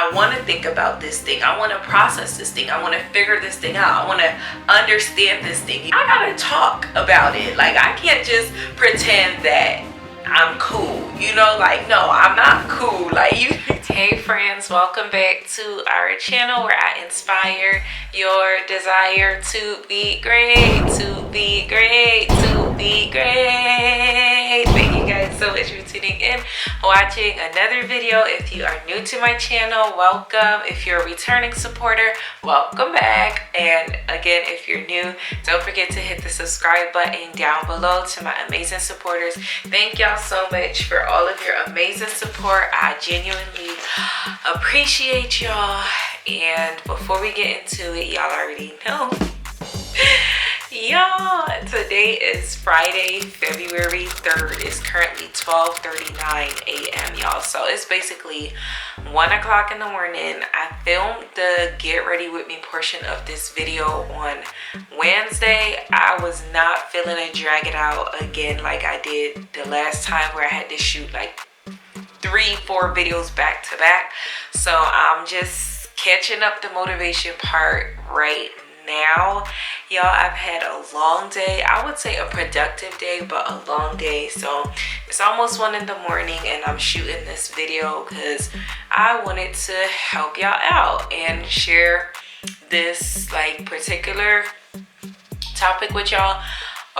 I want to think about this thing. I want to process this thing. I want to figure this thing out. I want to understand this thing. I gotta talk about it. Like, I can't just pretend that I'm cool, you know, like, no, I'm not cool, like you. Hey friends, welcome back to our channel where I inspire your desire to be great, to be great, to be great. Thank you guys so much for tuning in, watching another video. If you are new to my channel, welcome. If you're a returning supporter, welcome back. And again, if you're new, don't forget to hit the subscribe button down below. To my amazing supporters, thank y'all so much for all of your amazing support. I genuinely appreciate y'all. And before we get into it, y'all already know, y'all, today is Friday, February 3rd. It's currently 12:39 a.m. y'all, so it's basically 1 o'clock in the morning. I filmed the get ready with me portion of this video on Wednesday. I was not feeling to drag it out again like I did the last time, where I had to shoot like 3-4 videos back to back. So I'm just catching up the motivation part right now. Y'all, I've had a long day. I would say a productive day, but a long day. So it's almost 1 in the morning and I'm shooting this video because I wanted to help y'all out and share this like particular topic with y'all.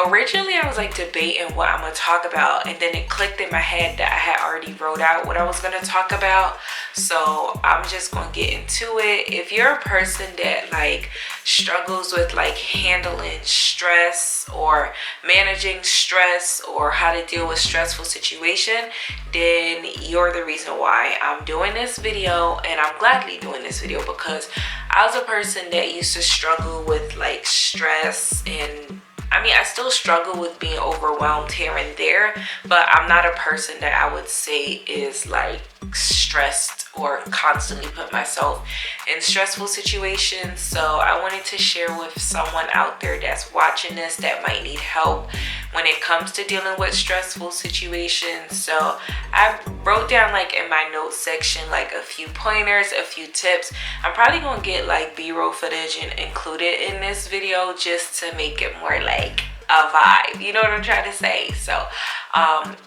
Originally, I was like debating what I'm gonna talk about, and then it clicked in my head that I had already wrote out what I was gonna talk about. So I'm just gonna get into it. If you're a person that like struggles with like handling stress or managing stress or how to deal with stressful situation, then you're the reason why I'm doing this video. And I'm gladly doing this video because I was a person that used to struggle with like stress, and I mean, I still struggle with being overwhelmed here and there, but I'm not a person that I would say is like stressed or constantly put myself in stressful situations. So I wanted to share with someone out there that's watching this that might need help when it comes to dealing with stressful situations. So I wrote down like in my notes section like a few pointers, a few tips. I'm probably gonna get like B-roll footage and include it in this video just to make it more like a vibe, you know what I'm trying to say. So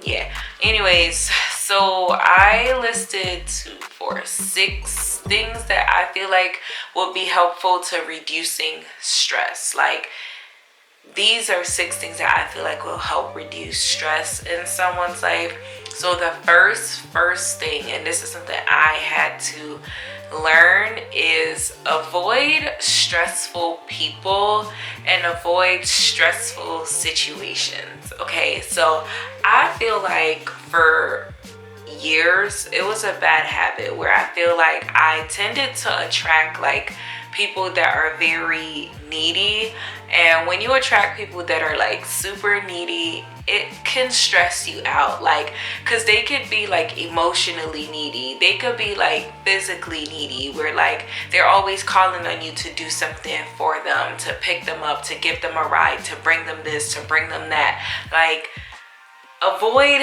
yeah, anyways, so I listed 6 things that I feel like will be helpful to reducing stress. Like, these are 6 things that I feel like will help reduce stress in someone's life. So the first thing, and this is something I had to learn, is avoid stressful people and avoid stressful situations. Okay, so I feel like for years it was a bad habit where I feel like I tended to attract like people that are very needy. And when you attract people that are like super needy, it can stress you out, like, because they could be like emotionally needy, they could be like physically needy, where like they're always calling on you to do something for them, to pick them up, to give them a ride, to bring them this, to bring them that. Like, avoid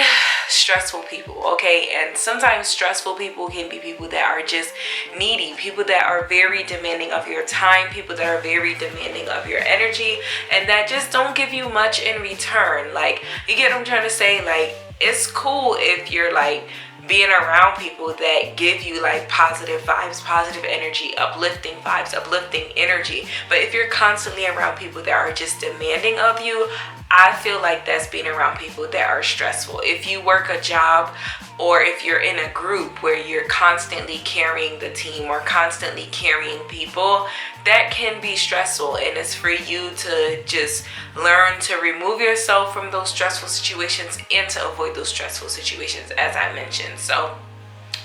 stressful people, okay? And sometimes stressful people can be people that are just needy, people that are very demanding of your time, people that are very demanding of your energy, and that just don't give you much in return. Like, you get what I'm trying to say? Like, it's cool if you're like being around people that give you like positive vibes, positive energy, uplifting vibes, uplifting energy. But if you're constantly around people that are just demanding of you, I feel like that's being around people that are stressful. If you work a job, or if you're in a group where you're constantly carrying the team or constantly carrying people, that can be stressful. And it's for you to just learn to remove yourself from those stressful situations and to avoid those stressful situations, as I mentioned. So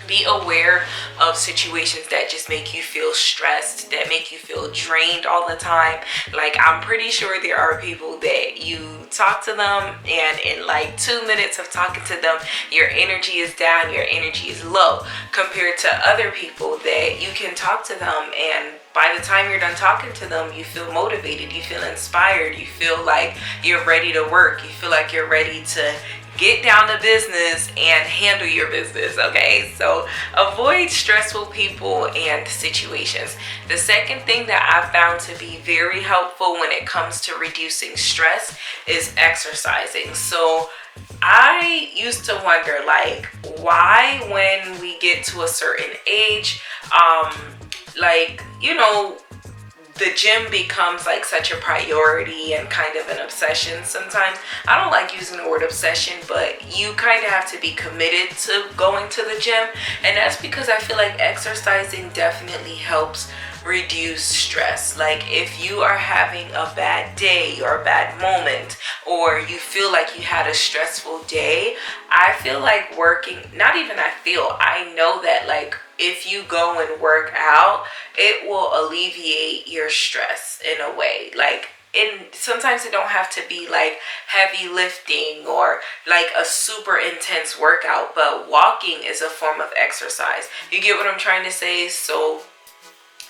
be aware of situations that just make you feel stressed, that make you feel drained all the time. Like, I'm pretty sure there are people that you talk to them and in like 2 minutes of talking to them, your energy is down, your energy is low, compared to other people that you can talk to them and by the time you're done talking to them, you feel motivated, you feel inspired, you feel like you're ready to work, you feel like you're ready to get down to business and handle your business, okay? So avoid stressful people and situations. The second thing that I found to be very helpful when it comes to reducing stress is exercising. So I used to wonder, like, why when we get to a certain age, like, you know, the gym becomes like such a priority and kind of an obsession sometimes. I don't like using the word obsession, but you kind of have to be committed to going to the gym. And that's because I feel like exercising definitely helps reduce stress. Like if you are having a bad day or a bad moment, or you feel like you had a stressful day, I feel like working, not even I know that like if you go and work out, it will alleviate your stress in a way. Like, and sometimes it don't have to be like heavy lifting or like a super intense workout, but walking is a form of exercise. You get what I'm trying to say? So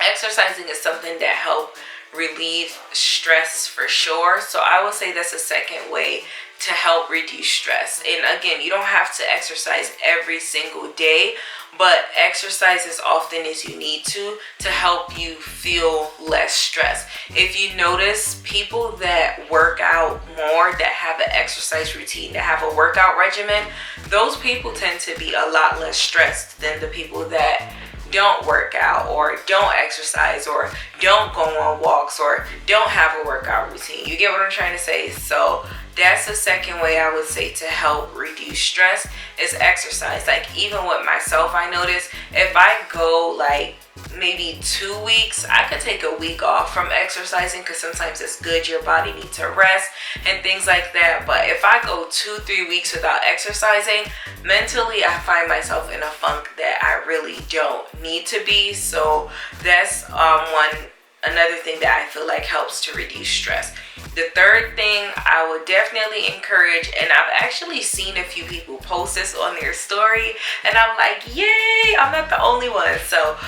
exercising is something that helps relieve stress for sure. So I will say that's a second way to help reduce stress. And again, you don't have to exercise every single day, but exercise as often as you need to help you feel less stress. If you notice, people that work out more, that have an exercise routine, that have a workout regimen, those people tend to be a lot less stressed than the people that don't work out or don't exercise or don't go on walks or don't have a workout routine. You get what I'm trying to say? So that's the second way I would say to help reduce stress is exercise. Like even with myself, I notice if I go like maybe 2 weeks, I could take a week off from exercising because sometimes it's good, your body needs to rest and things like that. But if I go 2-3 weeks without exercising, mentally I find myself in a funk that I really don't need to be. So that's another thing that I feel like helps to reduce stress. The third thing I would definitely encourage, and I've actually seen a few people post this on their story, and I'm like, yay, I'm not the only one. So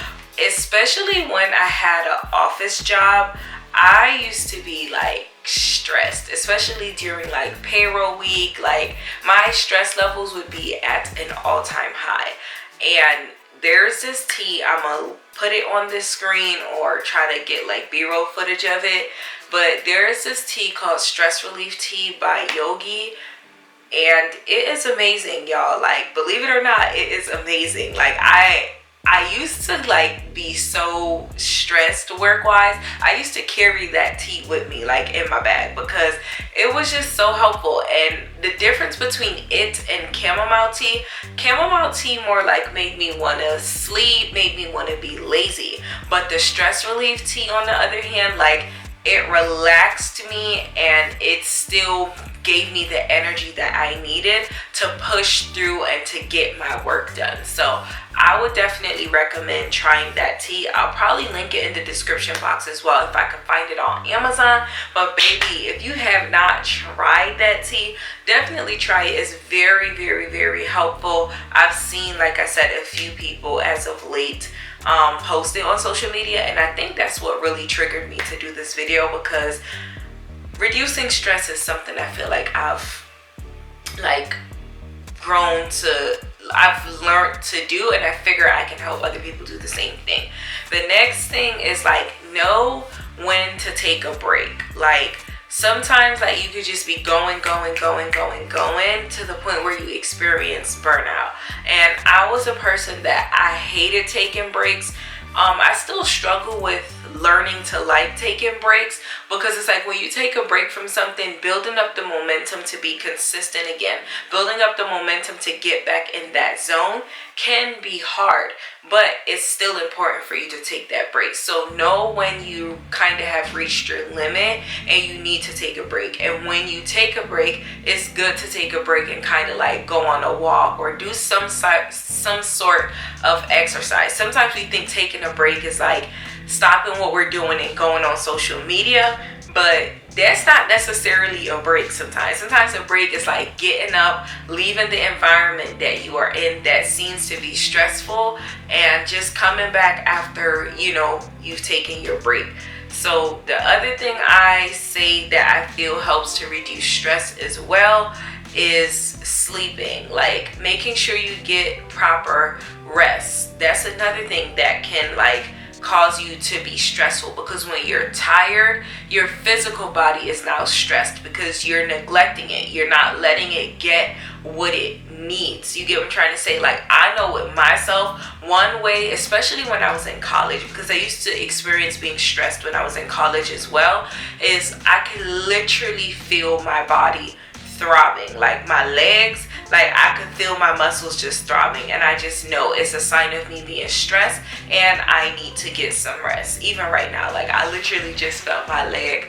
especially when I had an office job, I used to be like stressed, especially during like payroll week. Like my stress levels would be at an all-time high. And there's this tea, I'm gonna put it on this screen or try to get like b-roll footage of it, but there's this tea called Stress Relief Tea by Yogi, and it is amazing, y'all. Like, believe it or not, it is amazing. Like I used to like be so stressed work-wise. I used to carry that tea with me like in my bag because it was just so helpful. And the difference between it and chamomile tea more like made me want to sleep, made me want to be lazy. But the stress relief tea on the other hand, like it relaxed me and it still gave me the energy that I needed to push through and to get my work done. So I would definitely recommend trying that tea. I'll probably link it in the description box as well if I can find it on Amazon. But baby, if you have not tried that tea, definitely try it. It's very, very, very helpful. I've seen, like I said, a few people as of late post it on social media, and I think that's what really triggered me to do this video, because reducing stress is something I feel like I've learned to do, and I figure I can help other people do the same thing. The next thing is like know when to take a break. Like sometimes like you could just be going to the point where you experience burnout. And I was a person that I hated taking breaks. I still struggle with learning to like taking breaks, because it's like when you take a break from something, building up the momentum to be consistent again, building up the momentum to get back in that zone can be hard, but it's still important for you to take that break. So know when you kind of have reached your limit and you need to take a break. And when you take a break, it's good to take a break and kind of like go on a walk or do some sort of exercise. Sometimes we think taking a break is like stopping what we're doing and going on social media, but that's not necessarily a break. Sometimes a break is like getting up, leaving the environment that you are in that seems to be stressful, and just coming back after you've taken your break. So the other thing I say that I feel helps to reduce stress as well is sleeping, like making sure you get proper rest. That's another thing that can like cause you to be stressful, because when you're tired, your physical body is now stressed because you're neglecting it. You're not letting it get what it needs. You get what I'm trying to say? Like, I know with myself, one way, especially when I was in college, because I used to experience being stressed when I was in college as well, is I could literally feel my body throbbing, like my legs, like I could feel my muscles just throbbing, and I just know it's a sign of me being stressed and I need to get some rest. Even right now, like I literally just felt my leg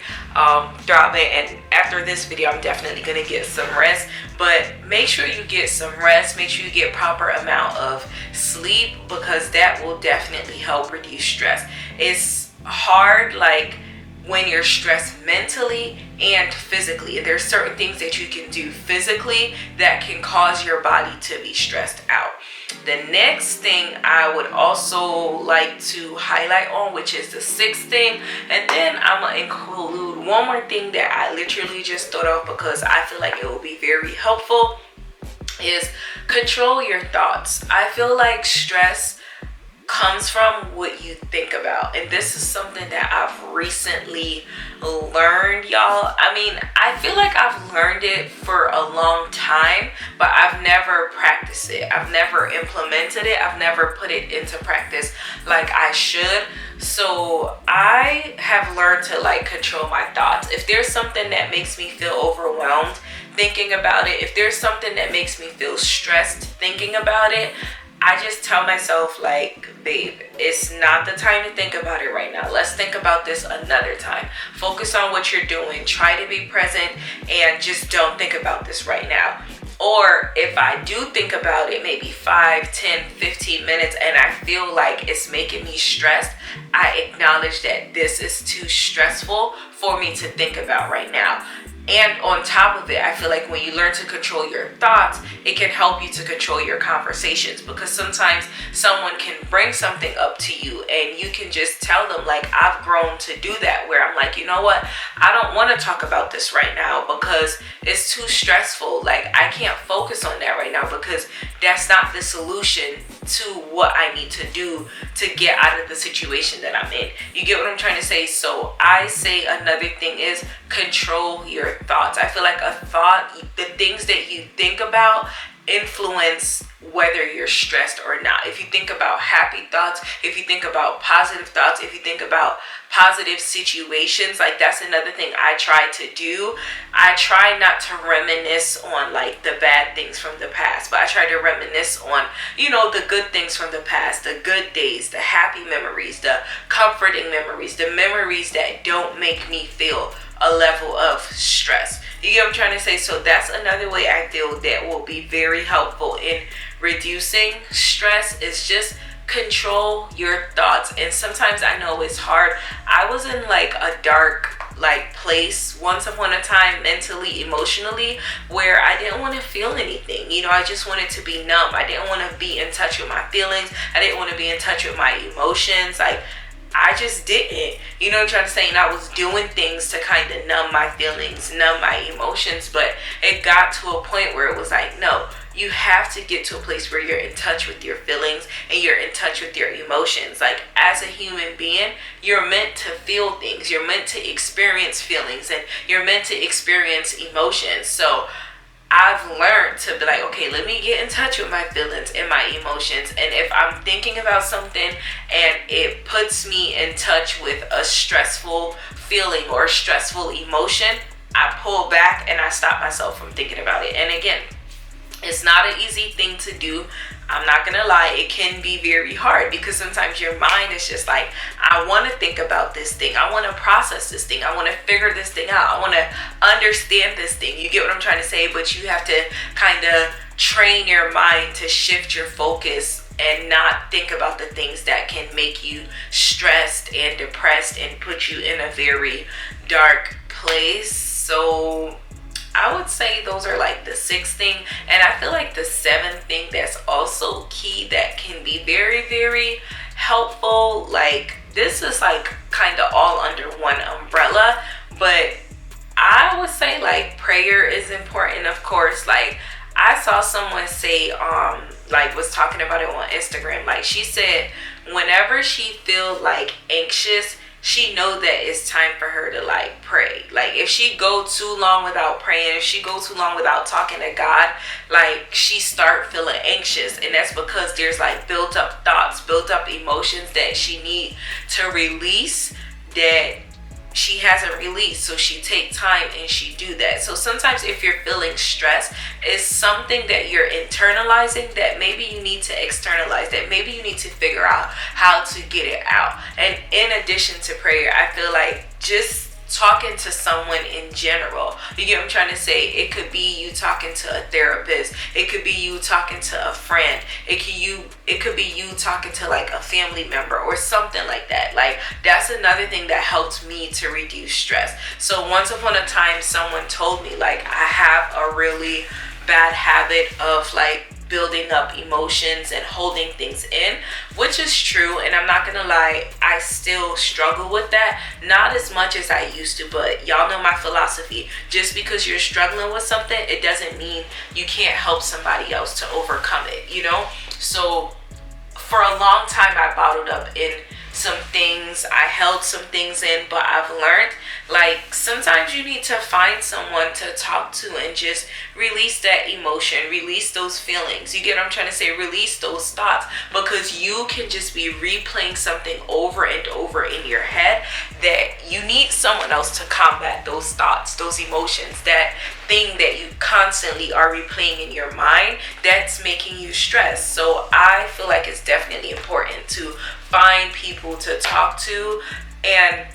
throbbing, and after this video I'm definitely gonna get some rest. But make sure you get some rest, make sure you get proper amount of sleep, because that will definitely help reduce stress. It's hard, like when you're stressed mentally and physically. There's certain things that you can do physically that can cause your body to be stressed out. The next thing I would also like to highlight on, which is the sixth thing, and then I'm gonna include one more thing that I literally just thought of because I feel like it will be very helpful, is control your thoughts. I feel like stress comes from what you think about, and this is something that I've recently learned, y'all. I mean, I feel like I've learned it for a long time, but I've never practiced it. I've never implemented it. I've never put it into practice like I should. So I have learned to like control my thoughts. If there's something that makes me feel overwhelmed thinking about it, if there's something that makes me feel stressed thinking about it, I just tell myself, like, babe, it's not the time to think about it right now. Let's think about this another time. Focus on what you're doing. Try to be present and just don't think about this right now. Or if I do think about it, maybe 5, 10, 15 minutes, and I feel like it's making me stressed, I acknowledge that this is too stressful for me to think about right now. And on top of it, I feel like when you learn to control your thoughts, it can help you to control your conversations, because sometimes someone can bring something up to you and you can just tell them, like, I've grown to do that, where I'm like, you know what, I don't want to talk about this right now because it's too stressful. Like, I can't focus on that right now because that's not the solution to what I need to do to get out of the situation that I'm in. You get what I'm trying to say? So I say another thing is control your thoughts. I feel like a thought, the things that you think about influence whether you're stressed or not. If you think about happy thoughts, if you think about positive thoughts, if you think about positive situations, like that's another thing I try to do. I try not to reminisce on like the bad things from the past, but I try to reminisce on, you know, the good things from the past, the good days, the happy memories, the comforting memories, the memories that don't make me feel a level of stress. You get what I'm trying to say? So that's another way I feel that will be very helpful in reducing stress, is just control your thoughts. And sometimes I know it's hard. I was in like a dark place once upon a time, mentally, emotionally, where I didn't want to feel anything. You know, I just wanted to be numb. I didn't want to be in touch with my feelings. I didn't want to be in touch with my emotions. Like, I just didn't, you know what I'm trying to say? And I was doing things to kind of numb my feelings, numb my emotions, but it got to a point where it was like, no, you have to get to a place where you're in touch with your feelings and you're in touch with your emotions. Like, as a human being, you're meant to feel things, you're meant to experience feelings, and you're meant to experience emotions. So I've learned to be like, okay, let me get in touch with my feelings and my emotions. And if I'm thinking about something and it puts me in touch with a stressful feeling or a stressful emotion, I pull back and I stop myself from thinking about it. And again, it's not an easy thing to do. I'm not gonna lie, it can be very hard, because sometimes your mind is just like, I want to think about this thing, I want to process this thing, I want to figure this thing out, I want to understand this thing. You get what I'm trying to say? But you have to kind of train your mind to shift your focus and not think about the things that can make you stressed and depressed and put you in a very dark place. So I would say those are like the sixth thing. And I feel like the seventh thing that's also key, that can be very, very helpful. Like, this is like kind of all under one umbrella, but I I would say like prayer is important, of course. Like I saw someone say, like was talking about it on Instagram. Like she said, whenever she feel like anxious, she know that it's time for her to like pray. Like if she go too long without praying, if she go too long without talking to God, like she start feeling anxious, and that's because there's like built up thoughts, built up emotions that she need to release that she hasn't released. So she take time and she do that. So sometimes if you're feeling stress, it's something that you're internalizing that maybe you need to externalize, that maybe you need to figure out how to get it out. And in addition to prayer, I feel like just talking to someone in general, you get what I'm trying to say? It could be you talking to a therapist, it could be you talking to a friend, it could be you talking to like a family member or something like that. Like that's another thing that helped me to reduce stress. So once upon a time, someone told me like I have a really bad habit of like building up emotions and holding things in, which is true, and I'm not gonna lie, I still struggle with that. Not as much as I used to, but y'all know my philosophy. Just because you're struggling with something, it doesn't mean you can't help somebody else to overcome it, you know? So for a long time I bottled up in some things, I held some things in, but I've learned like sometimes you need to find someone to talk to and just release that emotion, release those feelings. You get what I'm trying to say? Release those thoughts, because you can just be replaying something over and over in your head that you need someone else to combat those thoughts, those emotions, that thing that you constantly are replaying in your mind that's making you stressed. So I feel like it's definitely important to find people to talk to and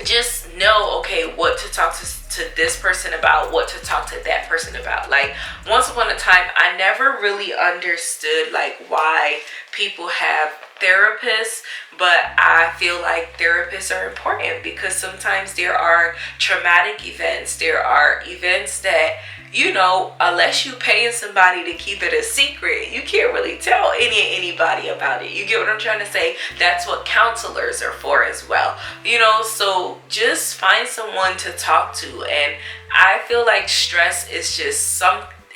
just know, okay, what to talk to this person about, what to talk to that person about. Like once upon a time, I never really understood like why people have therapists, but I feel like therapists are important because sometimes there are traumatic events, there are events that, you know, unless you paying somebody to keep it a secret, you can't really tell anybody about it. You get what I'm trying to say? That's what counselors are for as well. You know, so just find someone to talk to. And I feel like stress is just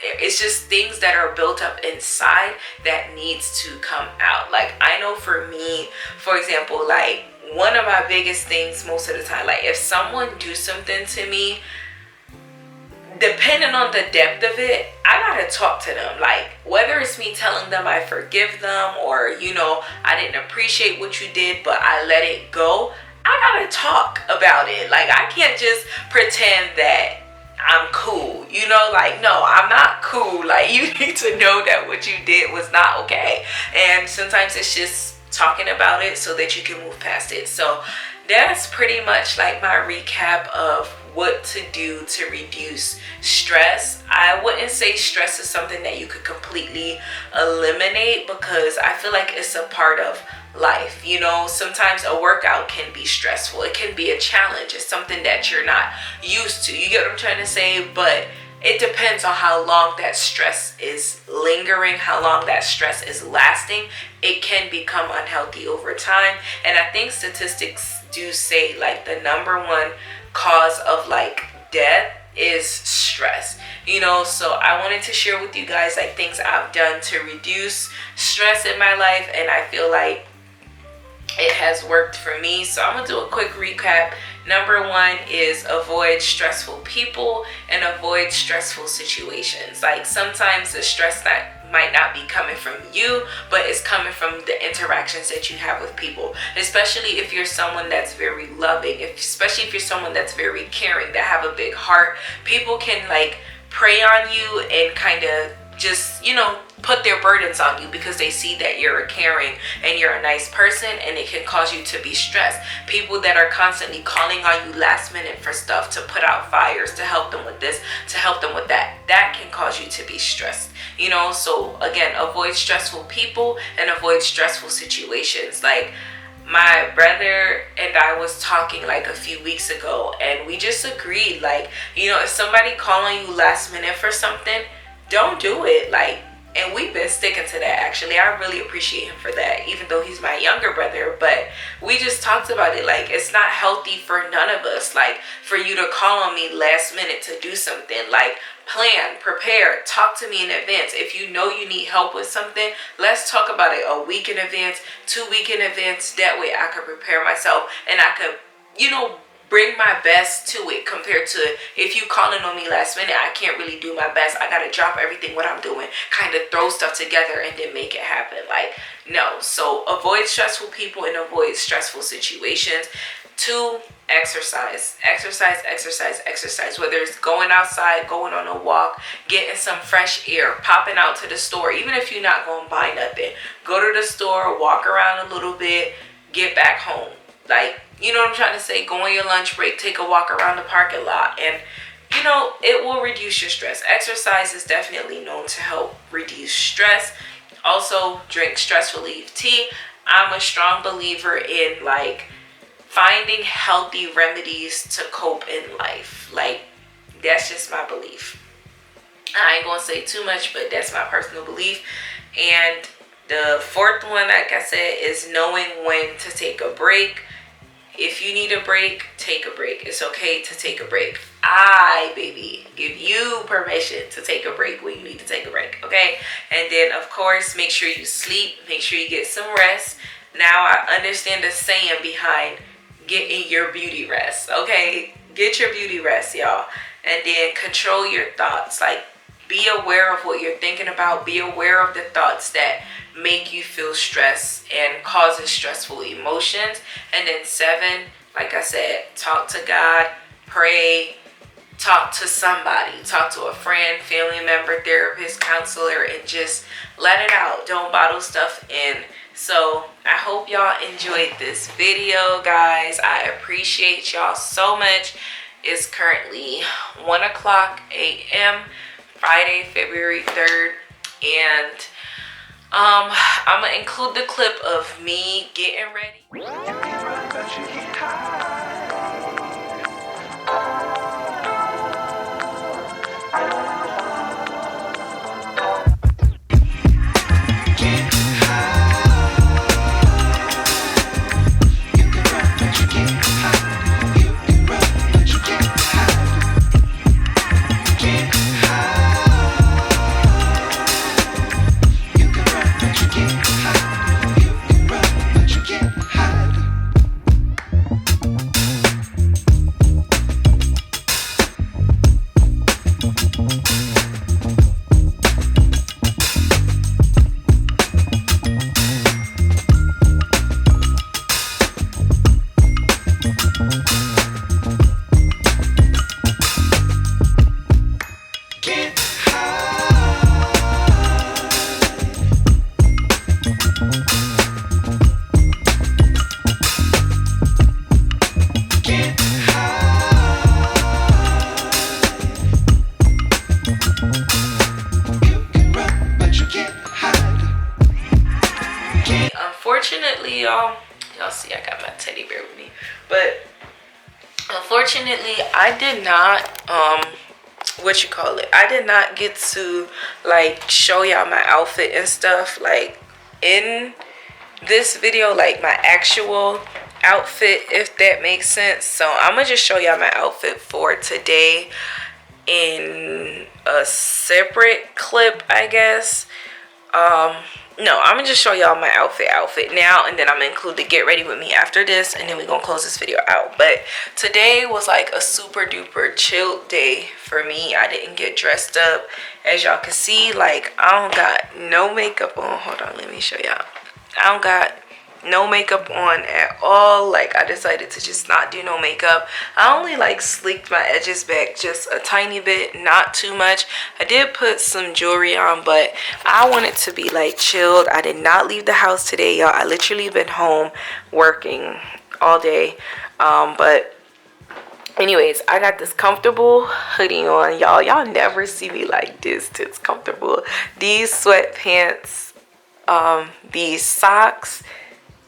it's just things that are built up inside that needs to come out. Like I know for me, for example, like one of my biggest things most of the time, like if someone do something to me, depending on the depth of it, I gotta talk to them. Like whether it's me telling them I forgive them, or you know, I didn't appreciate what you did but I let it go, I gotta talk about it. Like I can't just pretend that I'm cool, you know, like no, I'm not cool. Like you need to know that what you did was not okay. And sometimes it's just talking about it so that you can move past it. So that's pretty much like my recap of what to do to reduce stress. I wouldn't say stress is something that you could completely eliminate, because I feel like it's a part of life. You know, sometimes a workout can be stressful, it can be a challenge, it's something that you're not used to. You get what I'm trying to say? But it depends on how long that stress is lingering, how long that stress is lasting. It can become unhealthy over time. And I think statistics do say like the number one cause of like death is stress, you know. So I wanted to share with you guys like things I've done to reduce stress in my life, and I feel like it has worked for me. So I'm gonna do a quick recap. Number one is avoid stressful people and avoid stressful situations. Like sometimes the stress that might not be coming from you, but it's coming from the interactions that you have with people, especially if you're someone that's very loving, especially if you're someone that's very caring, that have a big heart. People can like prey on you and kind of just, you know, put their burdens on you because they see that you're a caring and you're a nice person, and it can cause you to be stressed. People that are constantly calling on you last minute for stuff, to put out fires, to help them with this, to help them with that, that can cause you to be stressed, you know. So again, avoid stressful people and avoid stressful situations. Like my brother and I was talking like a few weeks ago, and we just agreed, like, you know, if somebody calling you last minute for something, don't do it. Like And we've been sticking to that. Actually, I really appreciate him for that, even though he's my younger brother. But we just talked about it, like it's not healthy for none of us, like for you to call on me last minute to do something. Like, plan, prepare, talk to me in advance. If you know you need help with something, let's talk about it a week in advance, 2 weeks in advance. That way I could prepare myself and I could, you know, bring my best to it, compared to if you calling on me last minute, I can't really do my best. I gotta drop everything what I'm doing, kind of throw stuff together and then make it happen. Like, no. So avoid stressful people and avoid stressful situations. 2, exercise. Exercise. Whether it's going outside, going on a walk, getting some fresh air, popping out to the store, even if you're not going to buy nothing, go to the store, walk around a little bit, get back home. Like, you know what I'm trying to say? Go on your lunch break, take a walk around the parking lot, and you know, it will reduce your stress. Exercise is definitely known to help reduce stress. Also, drink stress relief tea. I'm a strong believer in like finding healthy remedies to cope in life. Like, that's just my belief. I ain't gonna say too much, but that's my personal belief. And the 4th one, like I said, is knowing when to take a break. If you need a break, take a break. It's okay to take a break. I, baby, give you permission to take a break when you need to take a break, okay? And then, of course, make sure you sleep. Make sure you get some rest. Now, I understand the saying behind getting your beauty rest, okay? Get your beauty rest, y'all. And then control your thoughts. Like, be aware of what you're thinking about. Be aware of the thoughts that make you feel stress and causes stressful emotions. And then 7, like I said, talk to God, pray, talk to somebody, talk to a friend, family member, therapist, counselor, and just let it out. Don't bottle stuff in. So I hope y'all enjoyed this video, guys. I appreciate y'all so much. It's currently 1:00 a.m. Friday, February 3rd, and I'm gonna include the clip of me getting ready. Unfortunately, y'all see I got my teddy bear with me, but unfortunately I did not I did not get to like show y'all my outfit and stuff like in this video, like my actual outfit, if that makes sense. So I'm gonna just show y'all my outfit for today in a separate clip, I guess. No, I'm gonna just show y'all my outfit now, and then I'm gonna include the get ready with me after this, and then we're gonna close this video out. But today was like a super duper chilled day for me. I didn't get dressed up. As y'all can see, like I don't got no makeup on. Hold on, let me show y'all. I don't got no makeup on at all. Like I decided to just not do no makeup. I only like sleeked my edges back just a tiny bit, not too much. I did put some jewelry on, but I wanted to be like chilled. I did not leave the house today, y'all. I literally been home working all day. But anyways, I got this comfortable hoodie on, y'all never see me like this. It's comfortable. These sweatpants, these socks,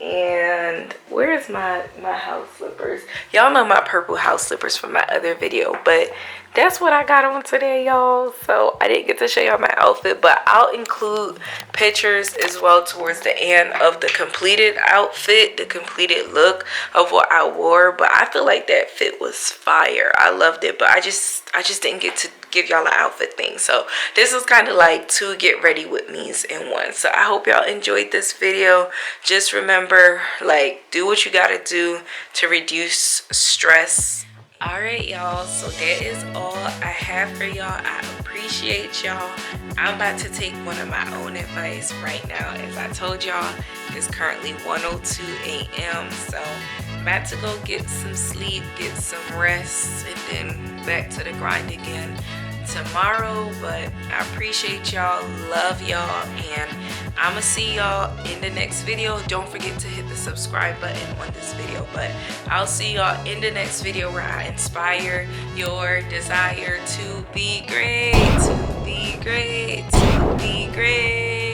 and where is here's my house slippers. Y'all know my purple house slippers from my other video, but that's what I got on today, y'all. So I didn't get to show y'all my outfit, but I'll include pictures as well towards the end of the completed outfit, the completed look of what I wore. But I feel like that fit was fire. I loved it, but I just didn't get to give y'all an outfit thing. So this was kind of like 2 get ready with me's in one. So I hope y'all enjoyed this video. Just remember, like, do what you gotta do to reduce stress. Alright, y'all, so that is all I have for y'all. I appreciate y'all. I'm about to take one of my own advice right now. As I told y'all, it's currently 1:02 a.m. so I'm about to go get some sleep, get some rest, and then back to the grind again tomorrow. But I appreciate y'all, love y'all, and I'ma see y'all in the next video. Don't forget to hit the subscribe button on this video, but I'll see y'all in the next video where I inspire your desire to be great, to be great, to be great.